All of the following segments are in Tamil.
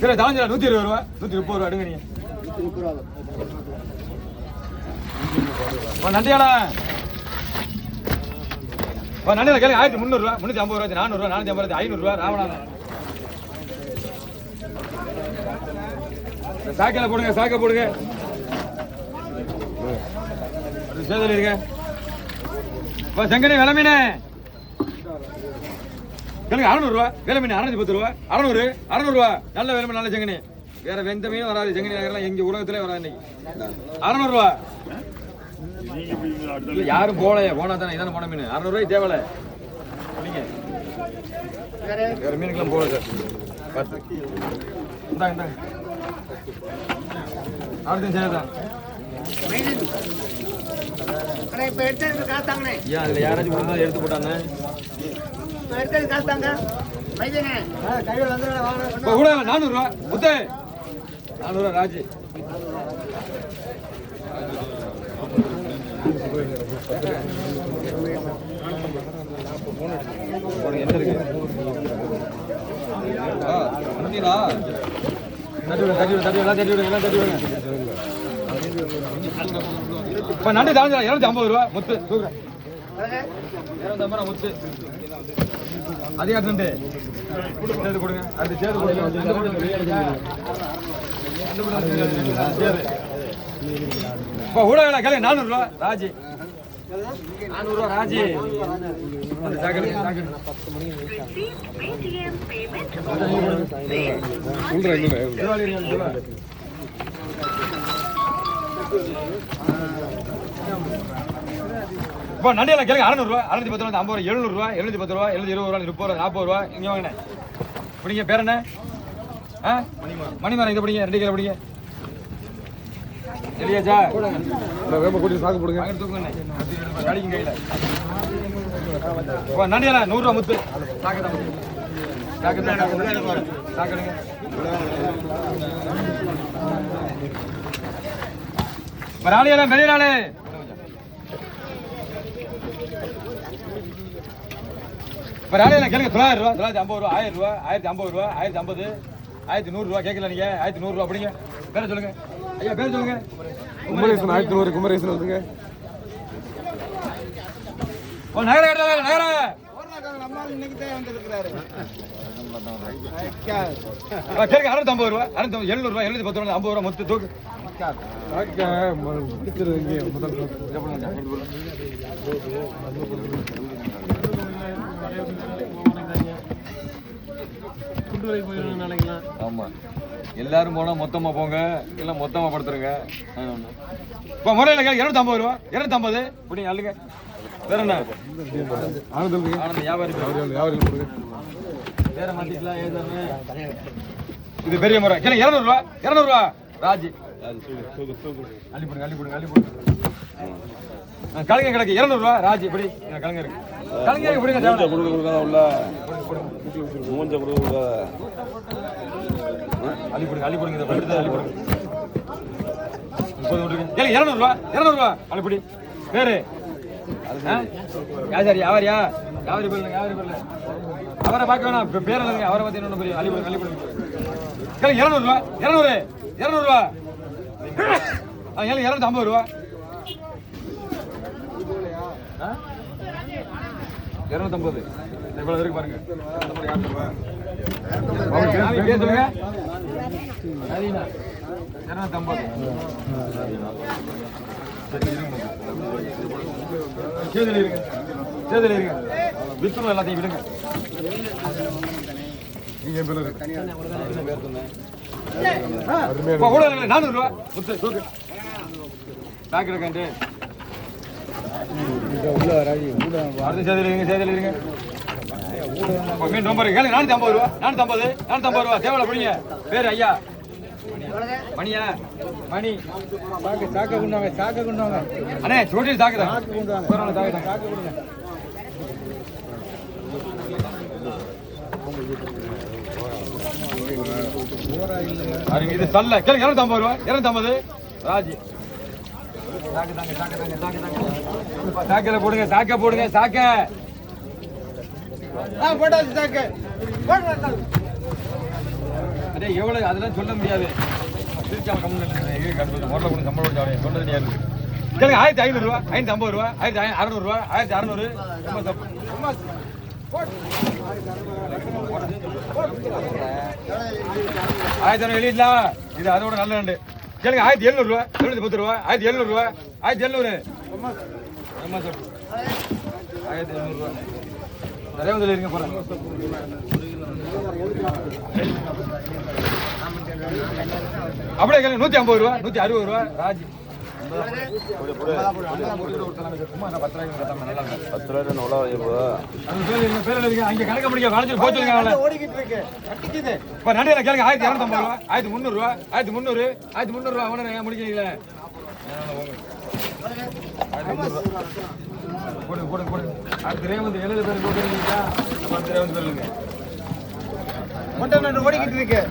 சரி தாஞ்சா 120 ரூபா 130 ரூபா எடுங்க நீங்க 130 ரூபா நண்டியாடா நண்டியில கேளுங்க 1300 ரூபா 350 ரூபா 400 ரூபா 450 ரூபா 500 ரூபா ராவணா சாக்கையில போடுங்க சாக்கை போடுங்க சேதல் இருங்க செங்கனி விலை மீன் கேளுங்க 600 ரூபா விலை மீன் 610 ரூபா 600 ரூபா நல்ல விலை மீன் நல்ல செங்கனி வேற எந்த மீனும் வராது செங்கனி நகரெல்லாம் எங்க உலகத்திலே வராது இன்னைக்கு 600 ரூபா யாரும் போனா தானே இதான போன மீன் 600 ரூபாய் தேவல வேற மீனுக்கெல்லாம் போகல சார் பார்த்து இந்தாங்க அடுத்த சரிதான் அதுல யாராச்சும் ஒண்ணு எடுத்து போட்டாங்க கூட 400 ரூபா முத்து 400 ரூபா ராஜு என்ன இருக்கு இப்ப நண்டு தாழ்ந்தா 250 ரூபா முத்து 250 ரூபா முத்து அதிகார நண்டு சேர்த்து கொடுங்க அது சேர்த்து கொடுங்க இப்ப கூட கேளுங்க 400 ரூபா ராஜி 400 ரூபா ராஜி இப்போ நண்டியில் கேளுங்க 600 ரூபா 610 ரூபா 50 ரூபா 700 ரூபா 710 ரூபா 720 ரூபா 30 ரூபா 40 ரூபா இங்க வாங்கினேன் பிடிங்க பேர் என்ன மணிமரம் இதை பிடிங்க 2 கிலோ பிடிங்க இல்லையாச்சா வேப்ப கூட்டி சாக்கு போடுங்க அங்க தூக்குங்க கடிங்க கையில இப்போ நண்டியில் 100 ரூபா முத்து சாக்கெடுங்க ராணியால மெலினாலே இப்ப ராணியால கேளுங்க 900 ரூபா 950 ரூபா 1000 ரூபா 1050 ரூபா 1050 1100 ரூபா கேட்கல நீங்க 1100 ரூபா அப்படிங்க பேர சொல்லுங்க ஐயா பேர் சொல்லுங்க குமரேசன் 1100 குமரேசன் வந்துங்க ஓ நகர கேட்டல நகர நம்ம இன்னைக்கு தான் வந்திருக்காரு கேளுங்க 650 ரூபா 700 ரூபா 710 ரூபா 50 ரூபா மொத்த தூக்கு ஆமா எல்லாரும் போனா மொத்தமா போங்க இல்ல மொத்தமா படுத்துருங்க இப்ப முறையில 250 ரூபா 250 இப்படி அள்ளுங்க வேற என்ன ஆனந்த வியாபாரி வேற மாத்திக்கலாம் ஏதானே இது பெரிய முறை கேளுங்க 200 ரூபா ராஜி அள்ளி போடுங்க கலங்க கிடக்கு 200 ரூபா ராஜி இப்படி கலங்க இருக்கு கலங்க இப்படிங்க கொடுக்காத உள்ள மூஞ்ச கொடுக்காத அள்ளி போடுங்க இதை எடுத்து அள்ளி போடுங்க 30 விட்டுருங்க கேளுங்க 200 ரூபா அள்ளிப்படி பேரு யாசாரி யாவரி பேர்ல அவரை பார்க்க வேணாம் பேர் இல்லைங்க அவரை பத்தி என்ன பெரிய அள்ளி போடுங்க கேளுங்க 200 ரூபா 250 ரூபா 250 இவ்வளவு இருக்கு பாருங்க பேசுங்க 250 சேதல் இருங்க வித்துணும் எல்லாத்தையும் விடுங்க நீங்க பேர் சொன்னேன் 400 ரூபா முத்து தூக்கு பேக்கெட் இருக்காண்டு சேதல் இருங்க மீன் ரொம்ப இருக்கு 450 ரூபா 450 ரூபா தேவலை பிடிங்க பேரு ஐயா மணியா மணி சாக்க கொண்டு வாங்க அண்ணே சோட்டி சாக்குதான் இது சொல்ல கேளுங்க 250 ரூபா 250 ராஜி சாக்கல போடுங்க சாக்க போட்டாச்சு சாக்க அதே எவ்வளவு அதெல்லாம் சொல்ல முடியாது. திருச்சாம கம்மி முதல்ல கூட சம்பளம் சொல்ல தெரியாது. கேளுங்க 1500 ரூபா, 550 ரூபா, 1600 ரூபா, 1600. வெளியில இது அதோட நல்ல நண்டு. கேளுங்க 1700 ரூபா, 710 ரூபா, 1700 ரூபா, 1700. 1700 ரூபா. நிறைய வந்து இருங்க போறேன். அப்படியே கேளுங்க 150 ரூபா, 160 ரூபா. ராஜ் 10 ரூபாய் அங்க கணக்க முடிக்க வளைஞ்சு போச்சுங்க. இப்ப நண்டியில கேளுங்க 1250 ரூபா, 1300 ரூபா, 1300, 1300 ரூபா. அவன முடிக்கிறீங்களே போடுங்க போடுங்க போடுங்க. அடுத்த ரேவந்து 70 பேர் போட்டுருக்கீங்களா? 10 ரேவந்து சொல்லுங்க. மட்டும் ஓடிக்கிட்டு இருக்கு.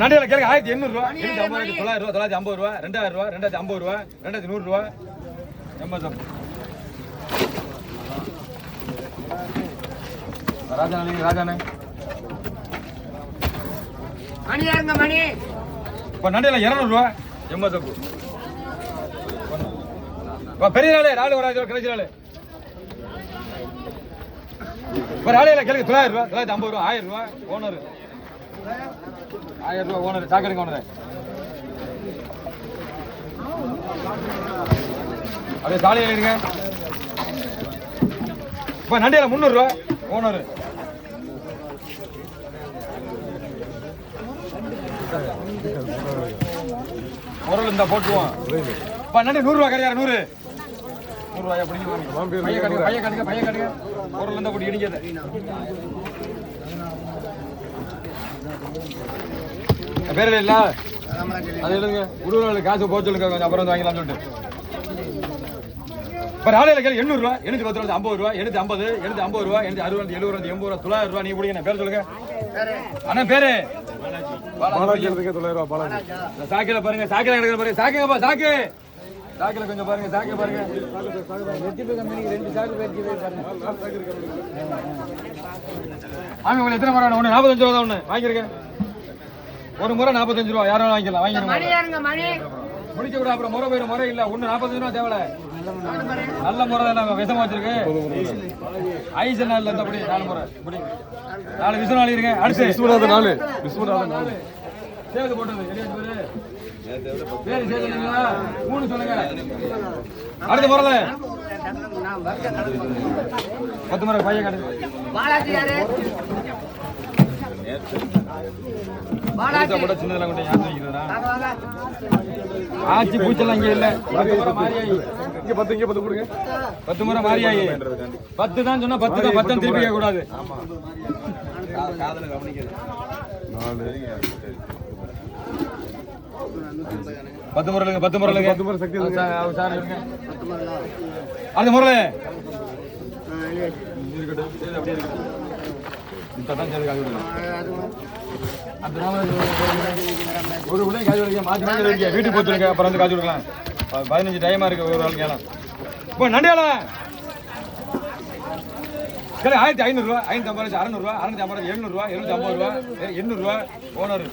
நண்டியில கேளுங்க 1800 ரூபா, 950 ரூபா, 950 ரூபா, 2000 ரூபா, 2050 ரூபா, 2100 ரூபா. ராஜா ராஜானே மணி இப்ப நண்டியில 200 ரூபா. 80 பெரிய நாளே நாலு ஒரு கடைசி நாள். ஒரு ஆலையில கேளுங்க 900 ரூபா, 950 ரூபா, 1000 ரூபா. ஓனர் 1000 ரூபா. ஓனர் சாக்கடைங்க ஓனர். அப்படியே சாலையில் இருங்க. இப்ப நண்டியில 300 ரூபா. ஓனர் பொருள் இந்த போட்டுவோம். இப்ப நண்டி 100 ரூபா கிடையாது. 100 ரூபாய் அப்படி பைய கட்டுங்க. பொருள் இருந்தா போட்டு இடிக்காது. பேர் இல்ல அது எழுதுங்க. உடுவர்களுக்கு காசு போக சொல்லுங்க, கொஞ்சம் அப்புறம் வந்து வாங்கலாம்னு சொல்லிட்டு. இப்ப ஆலையில கேள்வி 800 ரூபா, 810 ரூபா, 50 ரூபா, 850, 850 ரூபா, 860, 70, 80 ரூபா, 900 ரூபா. நீங்க பிடிங்க பேர் சொல்லுங்க. அண்ணா பேரு சாக்கில பாருங்க. சாக்கில கிடக்குற பாருங்க. சாக்குங்கப்பா சாக்கு. சாக்கில கொஞ்சம் பாருங்க. சாக்கில பாருங்க. 2 சாக்கு பாருங்க. ஆமா உங்களுக்கு எத்தனை முறை? ஒண்ணு 45 ரூபா தான். ஒண்ணு வாங்கிருக்கேன். ஒரு முறை 45 ரூபா. யாரும் வாங்கிக்கலாம். வாங்கிடுங்க. முடிக்க கூட அப்புறம் முறை போயிடும். முறை இல்ல. ஒண்ணு 45 ரூபா தேவை. நல்ல முறை தான் விஷமா வச்சிருக்கு. ஐஸ் நாள் அப்படி 4 முறை இப்படி 4 விசு நாள் இருங்க. அடுத்து விஸ்வநாத 4 சேர்த்து போட்டது பேரு சேர்த்துங்களா? 3 சொல்லுங்க. அடுத்த முறை 10 முறை பையன் காட்டு. சின்னதெல்லாம் கொண்டு யாரு வைக்கிறதா? ஆச்சி பூச்செல்லாம் இங்க இல்ல. 10 முறை மாறியாயி. இங்க 10 கொடுங்க. 10 முறை மாறியாயி. 10 தான் சொன்னா 10 தான். 10 திருப்பி கேட்க கூடாது. காதல கவனிக்கிறது. 10 முறைங்க. 10 முறைங்க. 10 முறை சக்தி சார் இருங்க. அந்த முறை இருக்கட்டும். சரி அப்படியே இருக்கட்டும். இப்பதான் சரி காது விடுங்க. அந்த ஒரு உள்ள காது விடுங்க. மாத்தி மாத்தி வைங்க. வீட்டுக்கு போச்சுருங்க. அப்புறம் வந்து காது விடுக்கலாம். 15 டைமா இருக்கு ஒரு ஆள் கேலாம். இப்போ நண்டியால சரி 1500 ரூபா, 550, 600 ரூபா, 650, 700 ரூபா, 750 ரூபா, 800 ரூபா. ஓனர்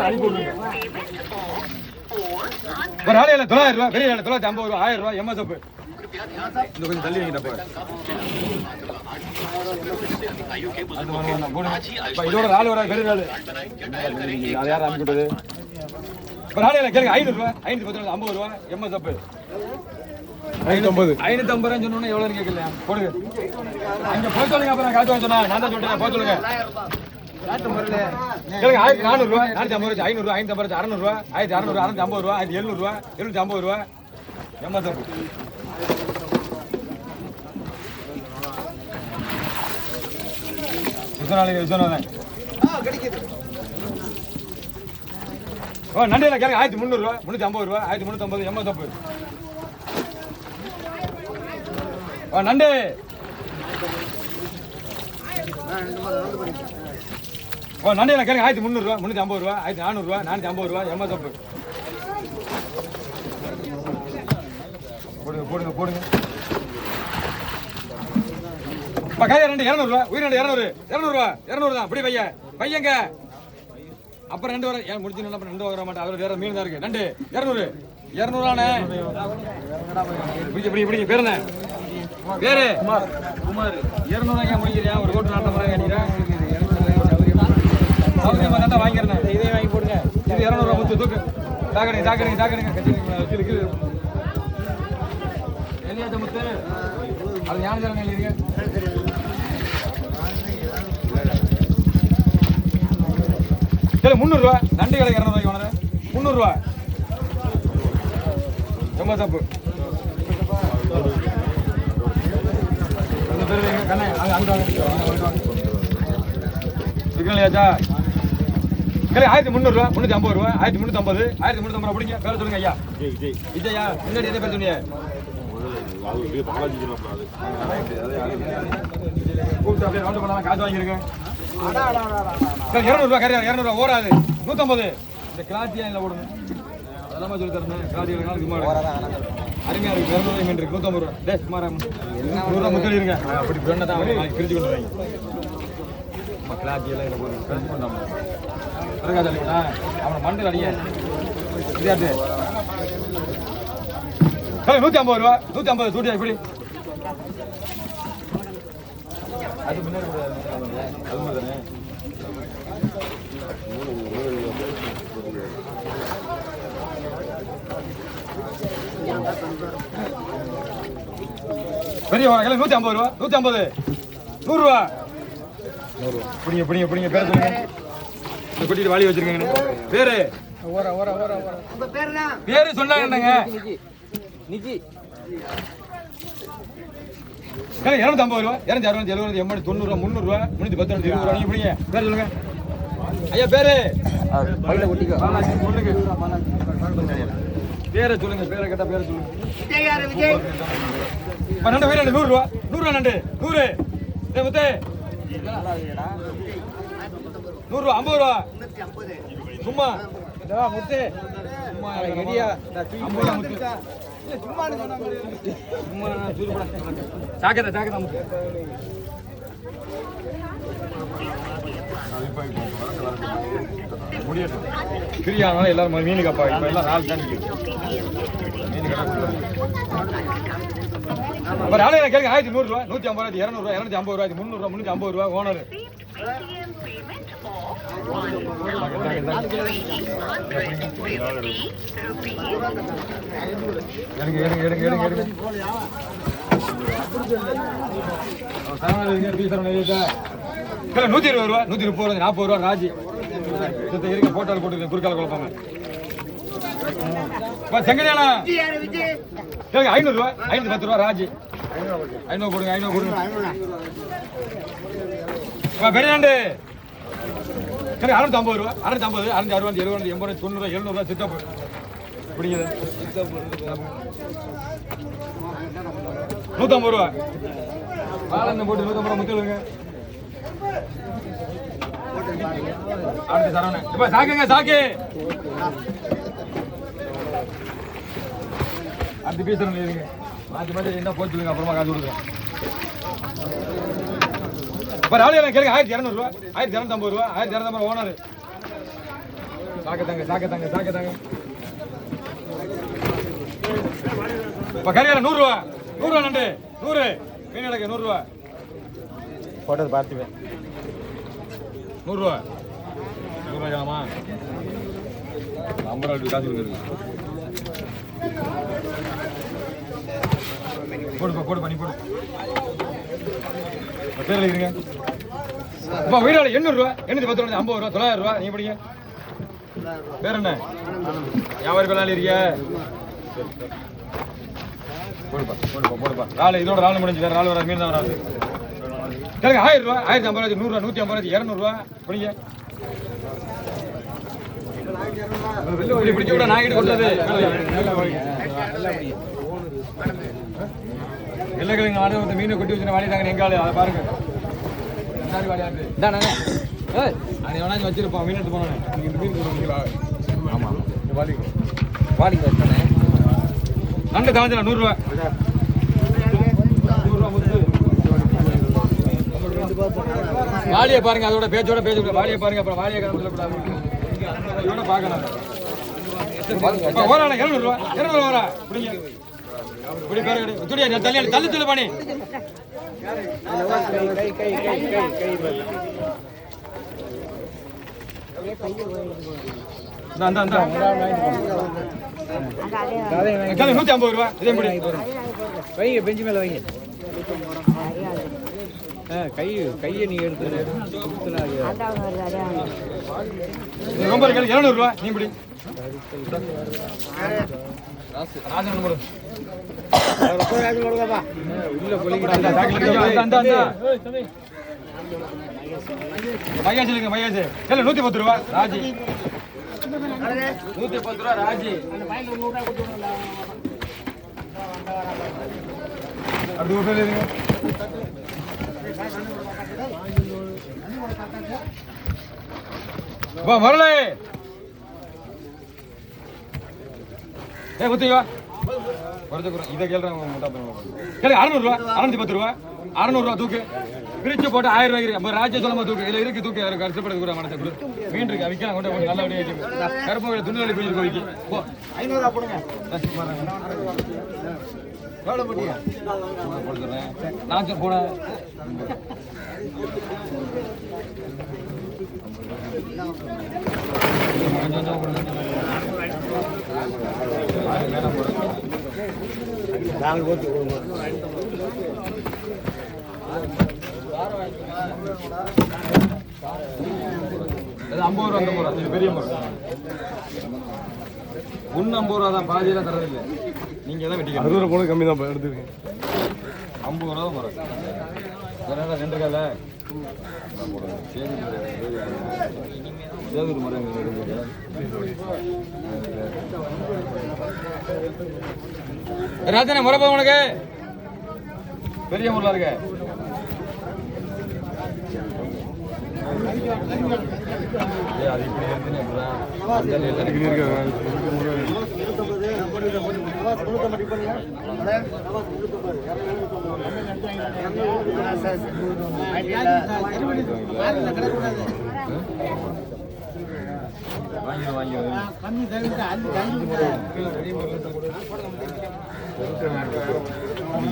அனுப்பி விடுங்க. ஒரு ஆலையில 900 ரூபா, பெரிய 950 ரூபா, 1000 ரூபா. எம்எஸ்எஃப் இந்த கொஞ்சம் தள்ளி வைங்க. இதோட ஆள் வர பெரிய ஆளு அது யாரும் அனுப்பிவிட்டது. ஒரு ஆலையில கேளுங்க 500 ரூபா, 510, 50 ரூபா. எம்எஸ்எஃப் 550 சொன்னோன்னா எவ்வளவு கேட்கல போடுங்க. அங்க போய் சொல்லுங்க. அப்புறம் காசு வாங்க சொன்னா நான் தான் சொல்றேன். போய் சொல்லுங்க. 1400 ரூபா, 450, 500 ரூபா, 550, 600 ரூபா, 1600, 650 ரூபா, 1700 ரூபா, 750 ரூபா. எம்எஸ்எஃப் விஸ்வநாதன். நண்டியில கேளுங்க 1300 ரூபா, 350 ரூபா, 1350. எம்எஸ்எஃப் நண்டு நண்டியில கேளுங்க 1300 ரூபா, 350 ரூபா, 1400 ரூபா, 450 ரூபா. எம்எஸ்எஃப் போடுங்க. போடுங்க போடுங்க. கையா 2 200 உயிர் 200 200 தான். இப்படி பையங்க அப்புறம் 2 வர ஏன் முடிச்சு 2 வர மாட்டேன். அதுல வேற மீன் தான் இருக்கு. 200 200 இப்படி பேர் என்ன பேரு குமார் 200 ஏன் முடிக்கிறியா? ஒரு கோட்டு நாட்டம் கேட்டீங்கன்னா சௌகரியமா தான் வாங்கிக்கிறேன். இதே வாங்கி போடுங்க. இது 200 முத்து தூக்கு. தாக்கடுங்க வச்சிருக்கு எல்லையாத்த முத்து அது ஞான ஜனம் எழுதிருங்க. சரி 300 ரூபா. நண்டு கடை 200 ரூபாய்க்கு வாங்க. 300 ரூபா ரொம்ப தப்பு. சிக்கலையாச்சா? சரி 1300 ரூபா 350 ரூபா 1350 1350 பிடிங்க. பேர் சொல்லுங்க ஐயா. விஜயா. முன்னாடி எதை பேர் சொன்னீங்க? கூப்பிட்டு அப்படியே ரவுண்ட் பண்ணலாம். காசு வாங்கிருக்கேன். 200 ரூபா கரையா 200 ரூபா ஓடாது. 150 இந்த கிளாத்தியா இல்லை ஓடணும். அதெல்லாம் சொல்லி தரேன். கிளாத்தி சும்மா அருமையா இருக்கு. 200 மீன் இருக்கு. 150 ரூபா. டே சுமாரா 100 ரூபா முத்தல் இருங்க. அப்படி ஃப்ரெண்டை தான் பிரிச்சு கொண்டு வாங்க. நம்ம கிளாத்தி எல்லாம் இதில் போடுங்க. பிரிச்சு கொண்டாமா பிறகாது இல்லைங்களா? அவனை மண்டல் அடிங்க. இதாட்டு 150 ரூபா 150 சூட்டியா இப்படி அது முன்னாடி அது மாதிரி தானே. பெரிய 150 ரூபா 150 100 ரூபா பிடிங்க பேர் சொல்லுங்க. கூட்டிட்டு வாளி வச்சிருக்கேங்க. பேரு பேரு சொன்னாங்க. நிக்கி 250 ரூபா 260 70 80 90 ரூபா 300 ரூபா 310 20 ரூபா. நீங்க பிடிங்க. பேர் சொல்லுங்க ஐயா. பேரு பேரை சொல்லுங்க. பேரை கேட்டா பேரை சொல்லுங்க. நண்டு உயிர் 100 ரூபா 100 ரூபா நண்டு 100 முத்து 100 ரூபா 50 ரூபா சும்மா முத்து சும்மா ரெடியா 50 முத்து சும்மா சாக்கதா முத்து முடியட்டும். பிரியாணம் எல்லாரும் மீன் கப்பா. இப்ப எல்லாம் நாள் தான் மீன் கடை ஆளு கேளுங்க. 1100 ரூபா 150 ரூபாய் 200 ரூபாய் 250 ரூபாய் 300 ரூபாய் 350 ரூபாய் ஓனர். எடுங்க 120 ரூபா 130 ரூபா 40 ரூபா ராஜி இருக்க போட்டால் போட்டு குறுக்கால குழப்பாங்க. செங்கடியானா 500 ரூபா 510 ரூபா ராஜி 500 போடுங்க 500 போடுங்க. பெரியாண்டு 650 ரூபா 650 660 70 80 90 700 ரூபா சித்தப்பு பிடிக்குது. 150 ரூபா பாலந்த போட்டு 150 ரூபா முத்துங்க. அடுத்து சரவணன் இப்ப சாக்குங்க சாக்கு அடுத்து பேசுறேன் இருங்க. மாற்றி என்ன போய் சொல்லுங்க. அப்புறமா காசு கொடுக்குறேன். இப்போ ராவலியெல்லாம் கேளுங்க. 1200 ரூபா 1250 ரூபா 1250 ஓனர். சாக்கத்தாங்க இப்போ கரையால 100 ரூபா 100 ரூபா நண்டு 100 மீன் எனக்கு 100 ரூபா போட்டது பார்த்துவேன். 100 ரூபா 100 ரூபா ஆமா 50 ரூபா காசு கொடுக்குறது. போடு பண்ணி போடு. பேர் எழுதிருங்க. இப்போ உயிராளி 800 ரூபா 810 ரூபா 50 ரூபா 900 ரூபா. நீங்க படிங்க. பேர் என்ன? வியாபாரி பேர் இருக்கியா? போடுப்பா. ராலு இதோட ராலு முடிஞ்சு வேற ராலு வராது. மீன் தான் வராது. கேளுங்க. 1000 ரூபா 1050 ரூபா 100 ரூபா 150 ரூபா 200 ரூபா படிங்க. பிடிச்ச கூட நான் கிட்ட கொடுத்தது எல்லாம் வாடகை வந்து மீனை கொட்டி வச்சு வாடிட்டாங்க. எங்காலு அதை பாருங்க. அது வேணா வச்சிருப்பான். மீன் எடுத்து போனேன். நீங்க இந்த மீன் கொடுங்களா? ஆமா வாடிக்கு வச்சானே. நண்டு காலத்தில் 100 ரூபா வாலியை பாருங்க, அதோட பேச்சோட பேசக்கூடாது. வாலியை பாருங்க, அப்புறம் வாலியை காரணம் சொல்லக்கூடாது. இதோட பார்க்கணும். ஓராண்ணா 200 ரூபா, 200 ரூபா பிடிங்க. இப்படி பேரு துடியா தள்ளி தள்ளி சொல்லு பண்ணி. அந்த 150 ரூபா. இதே முடி வைங்க, பெஞ்சு மேல வைங்க. கையை நீங்க எடுத்து ரொம்ப 200 ரூபா. நீ பிடி. மையாச்சு மையாச்சு 110 ரூபா ராஜி. 110 ரூபா ராஜி. வரல குத்திவா இதை கேள்றேன். 600 ரூபா, 610 ரூபா, 600 ரூபா தூக்கு. பிரிச்சு போட்டு 1000 ரூபாய்க்கு இருக்கு. ராஜ்ய சொல்லுமா தூக்கு. இதுல இருக்கு தூக்கு. கஷ்டப்படுறது கூட மனசை கொடு. மீன் இருக்கு விற்கலாம். கொண்டு நல்ல வழியா கருப்பு துணிவலி பிடிச்சி கோவிக்கு 500 ரூபா போடுங்க. நான் போனேன். அது 50 ரூபா. அந்த முறை பெரிய முறை 50 ரூபா தான். பாதியெல்லாம் தரதில்லை. நீங்க தான் வெட்டிக்க 60 ரூபா போன கம்மி தான் எடுத்துருக்கேன். 50 ரூபா தான் முறை. வேற 2 கால சேதூர் முறை ராஜன முறை போக உனக்கு பெரிய முறை இருக்கு. அது இப்படி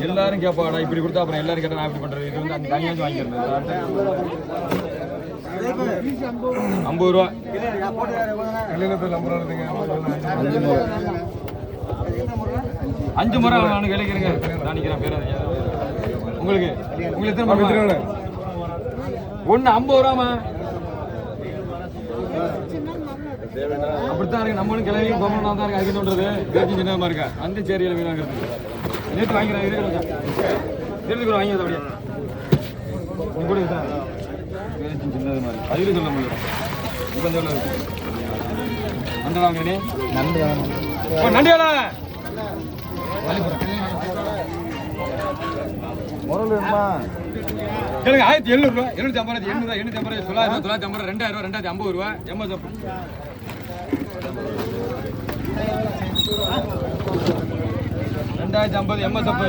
எல்லாரும் கேட்பாடா இப்படி கொடுத்தா அப்புறம் எல்லாரும் கேட்டா நான் இப்படி பண்றது. இது வந்து தனியாக வாங்கிருந்தேன். 50 ரூபா. 5 முறை நான் கிடைக்கிறேங்க. நான் நிக்கிறேன் பேர் உங்களுக்கு எத்தனை முறை? 1 50 ரூபாமா. அப்படித்தான் இருக்கு. நம்மளும் கிளவியும் பொம்மனா தான் இருக்கு. அதுக்குன்றது பேச்சு சின்னமா இருக்கா. அந்த சேரியில மீன் வாங்குறது நேற்று வாங்கிறேன். தெரிஞ்சுக்கிறோம் வாங்கி அப்படியே நீ கூட பேச்சு சின்னது மாதிரி அதுக்கு சொல்ல முடியும். இப்போ அந்த நண்டு வாங்குறேனே நண்டியாடா எனக்கு 1700 ரூபா. 750 800 850 950 950 2000 2050 ரூபா. MSF 2050 MSF.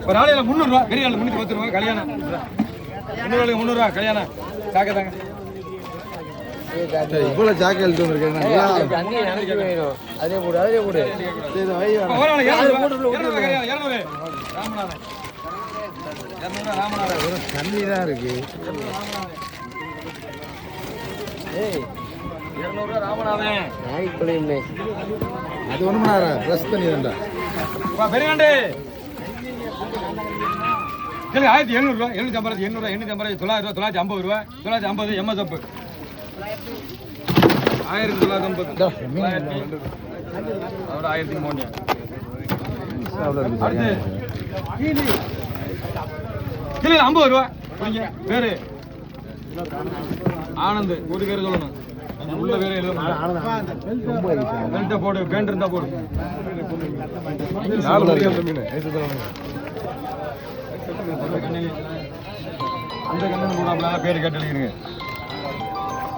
ஒரு ஆளையில 300 ரூபா. பெரிய ஆள் 310 ரூபா. கல்யாணம் 300 ரூபா கல்யாணம். காக்க தாங்க இவ்வளவு ஜாக்கெட் எடுத்து வந்திருக்கேன். அதே போடு அதே போடு. 200 ராமநாதன் 200 ராமநாதன் ஒரு தண்ணி தான் இருக்கு. 200 ராமநாதன் நாய்க்குள்ள அது ஒண்ணுமணா ப்ளஸ் தண்ணி தான்டா. பெரியகாண்டே 1700 ரூபா. 750 800 850 900 950 ரூபா. 950 எம்எஸ்எஃப் 1950 அதோட 1003. அடுத்து 50 ரூபா. பேரு ஆனந்த். ஒரு பேரு சொல்லணும். உள்ள பேரு எழுத போடு. பேண்ட் இருந்தா போடு. அந்த கண்ணன் கூட பேரு கேட்டு எழுதிருங்க.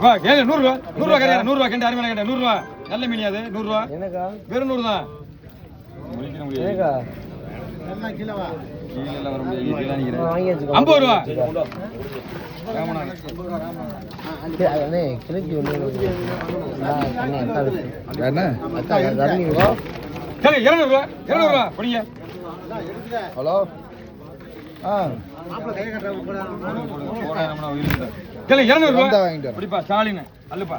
100 ரூபா. 100 ரூபா கிடையாது. 100 ரூபா கண்டு அருமையான கேட்டேன். 100 ரூபா நல்ல மீன். அது 100 ரூபா வெறும் 100 தான். கீழே வர முடியாது. 50 ரூபா. ஹலோ பிடிப்பா ஸ்டாலின் அல்லப்பா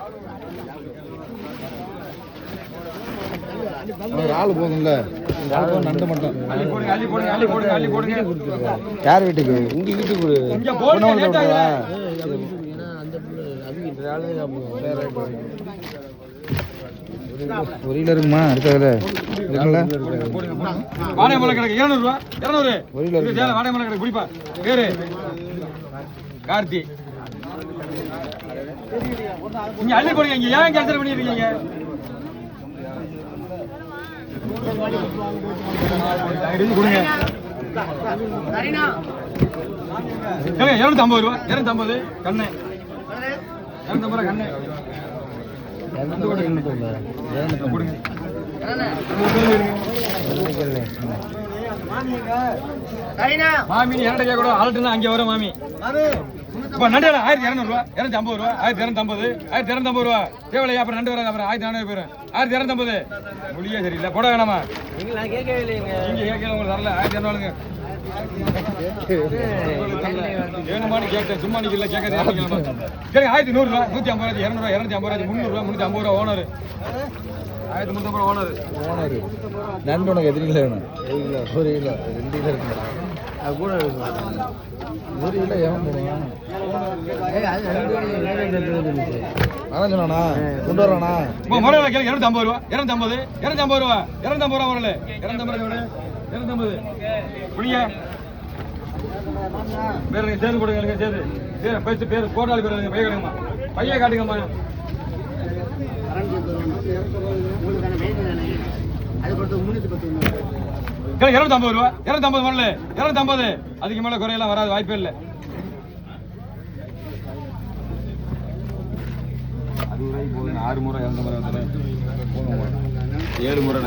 ஆளு போதும்ல நண்டு மட்டும் அள்ளி போடுங்க யார் வீட்டுக்கு இங்க வீட்டுக்கு ஒரு கிலோ இருக்குமா அடுத்ததுல வாடகை மலை கிடக்கு 200 ரூபா 200 வாடகை மலை கிடக்கு பிடிப்பா பேரு கார்த்தி இங்க அள்ளி போடுங்க இங்க ஏன் கேன்சல் பண்ணிருக்கீங்க கொடுங்க 250 ரூபா 250 கண்ணு 250 ரூபா கண்ணு கொடுங்க மாமி இரண்டை கூட ஆல்ட்டுனா அங்கே வரும் மாமி இப்போ நண்டு 1200 ரூபா 250 ரூபா 1250 ரூபா தேவையில்லையா அப்புறம் நண்டு வராது அப்புறம் 1400 போயிடும் 1250 முடியே சரியில்லை போட வேணாமா நீங்க கேட்கல உங்களுக்கு தரல 1200 வேணுமானு கேட்டேன் சும்மா நீங்க கேட்கறது சரி 1100 ரூபா 150 ரூபா 200 250 ரூபா 300 ரூபா 350 ரூபா ஓனர் 1350 ரூபா ஓனர் நண்டு உனக்கு எத்தனை கிலோ வேணும் 1 கிலோ 2 கிலோ இருக்குமா அது கூட 1 கிலோ எவன் போடுவான் அதான் சொன்னானா கொண்டு வரானா முறையில கேள்வி 250 ரூபா 250 ரூபா 250 ரூபா வரல 250 புரியா பேர் நீங்க சேர்ந்து கொடுங்க சேர்ந்து பேச்சு பேர் கோட்டாளி பேர் பைய காட்டுங்கம்மா பைய காட்டுங்கம்மா கேள்வி 250 ரூபா 250 வரல 250 அதுக்கு மேல குறையெல்லாம் வராது வாய்ப்பே இல்லை அது போகுது 6 முறை 2 முறை 7 முறை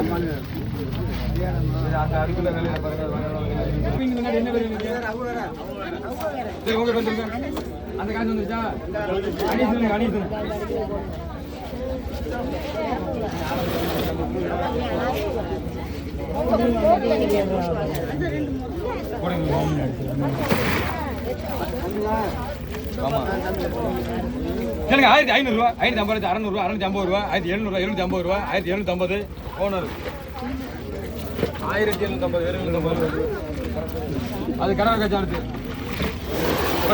அந்த காசு வந்துருச்சா அனீசன் ஆமா எனக்கு 1500 ரூபா 550 600 ரூபா 650 ரூபா 1700 750 ரூபா 1750 ஓனர் 1750 அது கடை கச்சா அடுத்து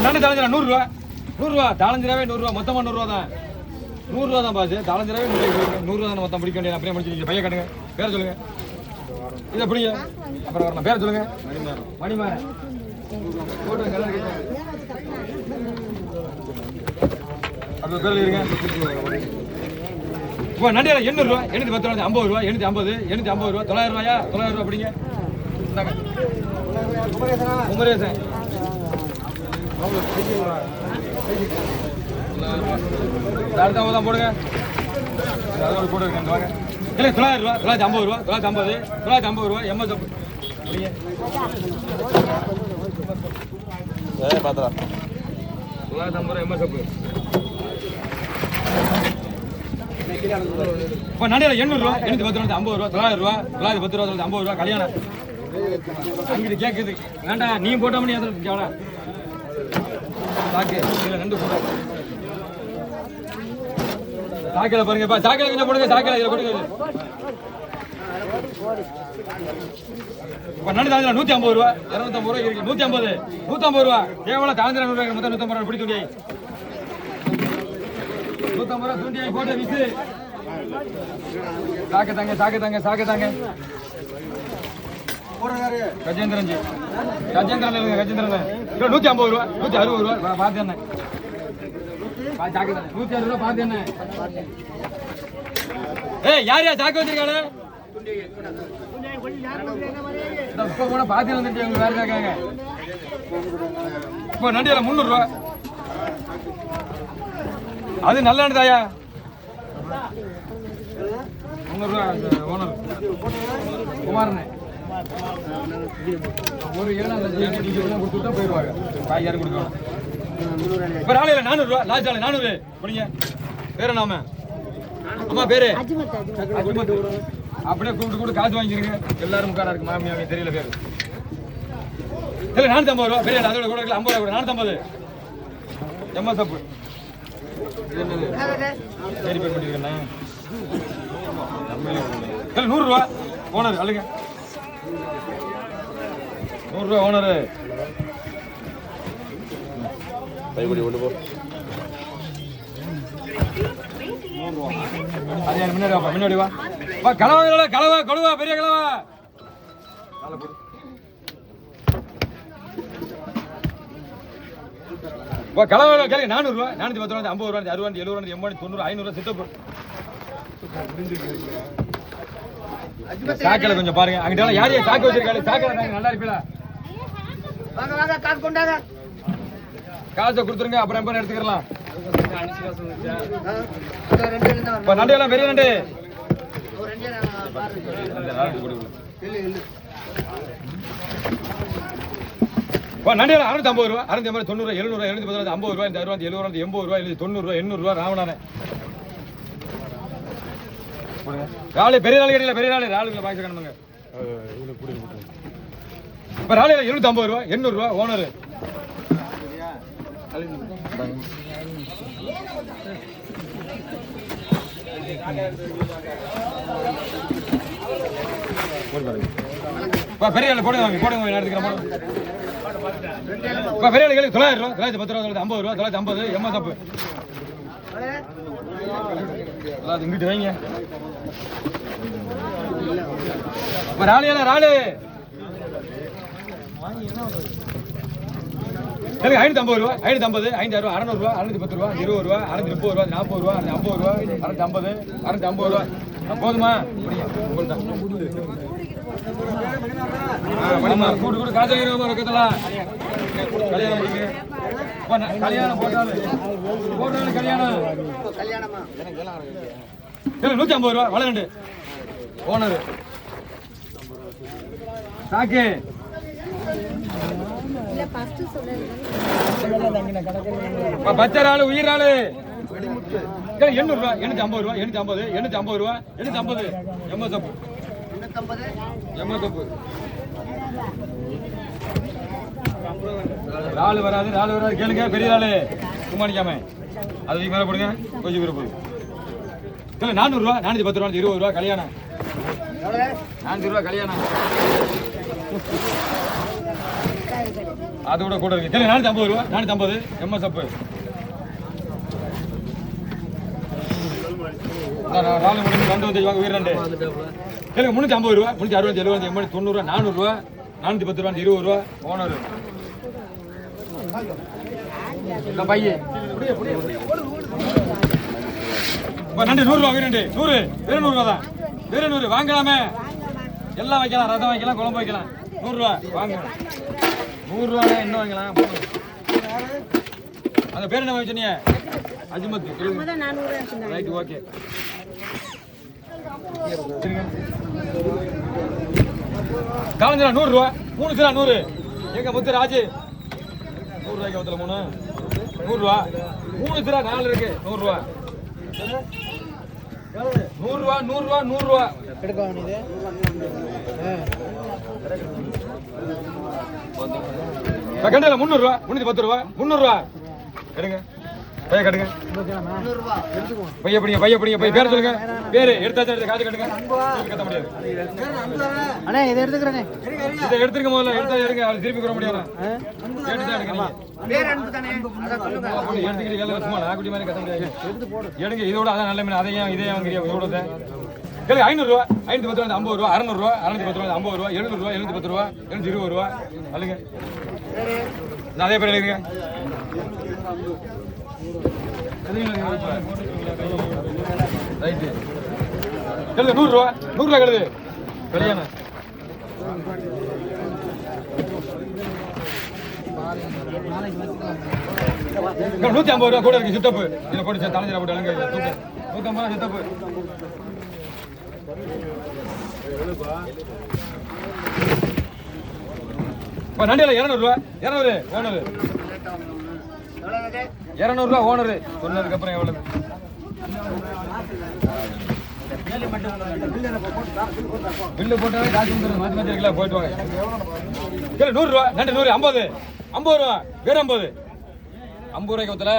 நண்டு தாளஞ்சிரா 100 ரூபா தாளஞ்சிராவே 100 ரூபா மொத்தமா 100 ரூபா தான் 100 ரூபா தான் பாசு தாளஞ்சிராவே 100 ரூபா தான் மொத்தம் பிடிக்க வேண்டிய அப்படியே முடிச்சு பையன் காட்டுங்க பேரை சொல்லுங்க இதை பிடிங்க அப்புறம் வரணும் பேரை சொல்லுங்க மணிமாறன் அப்படி பேர் இருங்க இப்போ நண்டியா 800 ரூபா 810 50 ரூபா 850 ரூபா 900 ரூபாயா 900 ரூபா பிடிங்க குமரேசன் தான் போடுங்க போட்டுருக்கேன் இல்லை 900 ரூபா 950 ரூபா 950 ரூபா எம்எஸ் பார்த்தா 950 ரூபா எம்எஸ் இப்போ நண்டியில் 800 ரூபா 810 50 ரூபா 900 ரூபா 910 ரூபா 50 ரூபா கல்யாணம் அங்கிட்டு கேட்குது வேண்டாம் நீ போட்ட மணி எவ்வளோ சாக்கு இல்லை நண்டு போட சாக்கில பாருங்கப்பா சாக்கில கொஞ்சம் போடுங்க சாக்கில இதில் கொடுங்க இப்போ நண்டு தாழ்ந்தா 150 ரூபா 250 ரூபா இருக்கு 150 ரூபா எவ்வளோ தாழ்ந்தா 100 ரூபாய் மொத்தம் 150 ரூபா பிடிக்க முடியாது 150 ரூபா தூண்டியாய் போட்டு வித்து சாக்கு தாங்க கஜேந்திரன் கஜேந்திரன் 150 ரூபா 160 ரூபா பார்த்து என்ன 160 ரூபா பார்த்து என்ன ஏய் யார் சாக்கு வச்சிருக்காங்க இப்ப கூட பாத்தி வந்துட்டு வேற கேட்காங்க இப்போ நண்டியில 300 ரூபா அது நல்ல நண்டு தாயா 300 ரூபா ஓனர் குமாரனே ஒரு 7,000 கொடுத்துட்டா போயிடுவாங்க. பாய் யாரும் கொடுக்கணும். இப்போ ராலையில 400 ரூபா, லாஸ்ட் ஆளு 400 புடிங்க. பேரு நாம அம்மா பேரு அஜிமத். அப்படியே கூப்பிட்டு காசு வாங்கிக்கிறீங்க. எல்லாரும் முக்காடா இருக்கு. மாமி தெரியல பேரு. இல்லை 450 ரூபா பெரிய அதோட கூட 50 ரூபா 450. எம்மா சப்பு என்னது சரி பேர் பண்ணிருக்கேண்ணா. 100 ரூபா ஓனர் அல்லுங்க. 100 ரூபா ஓனரு. கைப்படி கொண்டு போ. அது முன்னாடி வாப்பா, முன்னாடி வா. கலவா கலவா கொடுவா பெரிய கலவா. கலவா கேளுங்க. 400 ரூபா 410 ரூபா 50 ரூபா 60 ரூபா 70 ரூபா 80 90 500 ரூபா சித்தப்பு. சாக்கல கொஞ்சம் பாருங்க. அங்கிட்ட யாரையும் சாக்க வச்சிருக்காங்க. சாக்கல நல்லா இருப்பீங்களா? வாங்க வாங்க காசு கொண்டாங்க. காசை கொடுத்துருங்க. அப்புறம் எப்ப எடுத்துக்கலாம். ரெண்டு நண்டு எல்லாம் பெரிய நண்டு. நண்டு 650 ரூபா 650 90 70 710 50 ரூபா 60 70 80 ரூபா 90 ரூபா 800 ரூபா ராவணானே. ராலு பெரிய ராலு கிடையாது. பெரிய ராலு ராலுக்குள்ள பாய்ச்ச கணுங்க. இப்ப ராலையில 750 ரூபா 800 ரூபா ஓனர். பெரிய போடுங்க போடுங்க எடுத்துக்கிறேன். பெரிய 900 ரூபா 910 ரூபா 50 ரூபா 950 எம்மா தப்பு. இங்கிட்டு வைங்க. ராலியால ராலு 550 ரூபா 550 500 ரூபா 600 ரூபா 610 ரூபா 20 ரூபா 630 ரூபா 40 ரூபா 50 ரூபா 650 ரூபா போதுமா? கூட்டு கூட்டு காசு ரொக்கத்தலாம் கல்யாணம் முடிங்க. கல்யாணம் போட்டாலும் கல்யாணம் 150 ரூபா வளரண்டு ஓனர் சாக்கு. பச்சராளு உயிராளு 800 ரூபா 850 ரூபா 850 850 ரூபா 850 எம்மா தப்பு எம்மா தப்பு. ராலு வராது கேளுங்க. பெரிய ராலு சும்மா நிக்காம அது மேல போடுங்க. கொஞ்சம் பேர் போடுங்க. 400 ரூபா 410 ரூபா 20 ரூபா கல்யாணம் 400 ரூபா கல்யாணம். அதோட கூட இருக்கு. 450 ரூபா 450 எம்மா சப்பு. ராலு முடிஞ்சு வந்து வாங்க உயிர் ரெண்டு கேளுங்க. 350 ரூபா 360 70 80 90 ரூபா 400 ரூபா 410 ரூபா 20 ரூபா ஓனர். பையன் நண்டு 100 ரூபா வீரண்டு 100 200 ரூபா தான். 200 வாங்கலாமே. எல்லாம் வைக்கலாம். ரசம் வைக்கலாம் குழம்பு வைக்கலாம். 100 ரூபா வாங்க. 100 ரூபா என்ன வாங்கலாம். அந்த பேர் என்ன வச்சுனீங்க? அஜிமத். Right okay. காலஞ்சா 100 ரூபா 3 சிரா 100. எங்க முத்து ராஜு 100 ரூபாய்க்கு ஒருத்தல 3 100 ரூபா 3 சிரா 4 இருக்கு. 100 ரூபா 100 ரூபா 100 ரூபா 100 ரூபா எடுக்க வேண்டியது. கண்டல 300 ரூபா 310 ரூபா 300 ரூபா எடுங்க. பைய கட்டுங்க. பைய பிடிங்க போய் பேர் சொல்லுங்க. பேரு எடுத்தாச்சு காசு கட்டுங்க. கட்ட முடியாது. அண்ணே இதை எடுத்துக்கிறேனே. இதை எடுத்துக்க முதல்ல எடுத்தா எடுங்க. அது திருப்பி கொடுக்க முடியாது. எடுத்தா எடுங்க. பேர் அனுப்பு தானே அத சொல்லுங்க. அப்படி எடுத்துக்கிட்டீங்க சும்மா நாக்குட்டி மாதிரி கட்ட முடியாது. எடுங்க. இதோட அதான் நல்ல மீன். அதையும் இதே வாங்குறியா இதோட தான். கேளுங்க 500 ரூபா 510 ரூபா 50 ரூபா 600 ரூபா 610 ரூபா 50 ரூபா 700 ரூபா 710 ரூபா 720 ரூபா அல்லுங்க. நான் அதே பேர் எழுதுங்க. ரைட்டு. கழுது 100 ரூபா 100 ரூபா கழுது கல்யாணம். நூத்தி 50 ரூபா கூட இருக்கு. சித்தப்பு இதை போட்டு தலைஞ்சிட போட்டு அலங்க 150 ரூபா சித்தப்பு. இப்போ நண்டியில் 200 ரூபா 200 ஓனர் எவ்வளவு 200 ரூபா ஓனர் சொன்னதுக்கு அப்புறம் எவ்வளவு பில்லு போட்டாலே காசு கொடுத்துருங்க மாற்றி மாற்றி வைக்கல போயிட்டு வாங்க கிலோ 100 ரூபா நண்டு 100 50 50 ரூபா வெறும் 50 50 ரூபாய்க்கு ஒருத்தல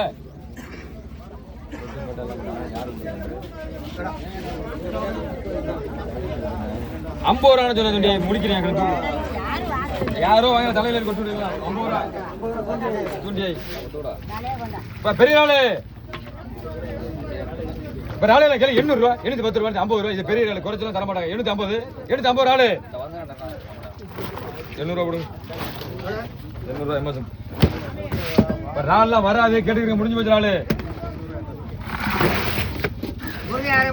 50 ரூபான்னு சொன்ன முடிக்கிறேன் யாரோ வாங்க தலையில கொண்டு விடுங்களா 50 ரூபா தூண்டியை பெரிய நாள் இப்போ நாளையில கேள்வி 800 ரூபா 810 ரூபா 50 ரூபா இது பெரிய நாள் குறைச்சலாம் தர மாட்டாங்க 850 850 ஆளு 800 ரூபா கொடுங்க 800 ரூபா எம்எஸ்எம் இப்போ நாளெலாம் வராது கேட்டுக்கிறீங்க முடிஞ்சு போச்சு நாள்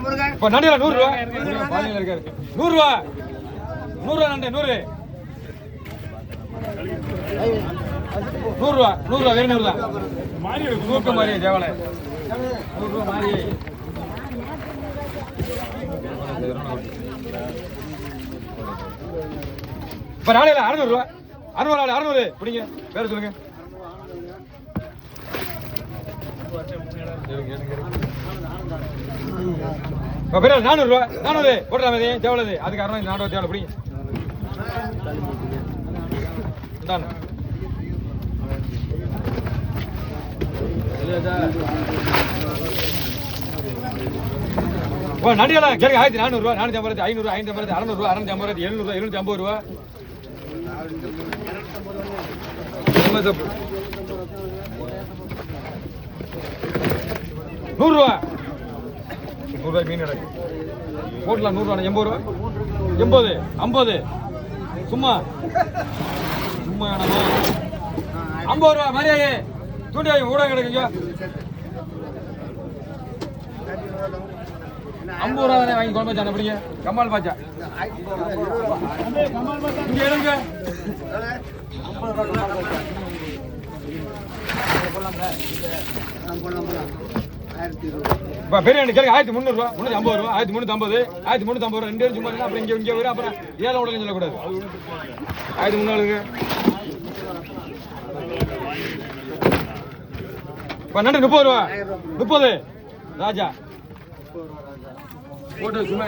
முருகன் இப்போ நண்டியில் 100 ரூபா பாலியில் இருக்காரு 100 ரூபா 100 ரூபா நண்டு 100 100 ரூபா 100 ரூபா வேறு 100 ரூபா தூக்க மாதிரி தேவலை 100 ரூபா மாறி இப்ப நாளையில 600 ரூபா 600 600 பிடிங்க பேர் சொல்லுங்க பேர் 400 ரூபா 400 போட்டுறாம தேவலது அதுக்கு 400 தேவை பிடிங்க நடிகலாம் கேளுங்க 1400 ரூபா 450 500 550 600 ரூபா 650 700 750 ரூபா 100 ரூபா 100 ரூபாய் மீன் கிடக்கு போட்டலாம் 100 ரூபா 80 ரூபா 80 50 சும்மா சும்மா 50 ரூபா மரியாதை தூண்டி ஊட கிடக்குங்க 50 ரூபா தானே வாங்கி குழம்பு வச்சா அப்படிங்க கம்மால் பாச்சா இங்க எடுங்க பெரிய கேளுங்க 1300 ரூபா 350 ரூபா 1350 1350 ரூபா 2 சும்மா அப்புறம் இங்க வரும் அப்புறம் ஏழை உடனே சொல்லக்கூடாது 1300 நண்டு 30 ரூபா 30 ராஜா போட்டு சும்மா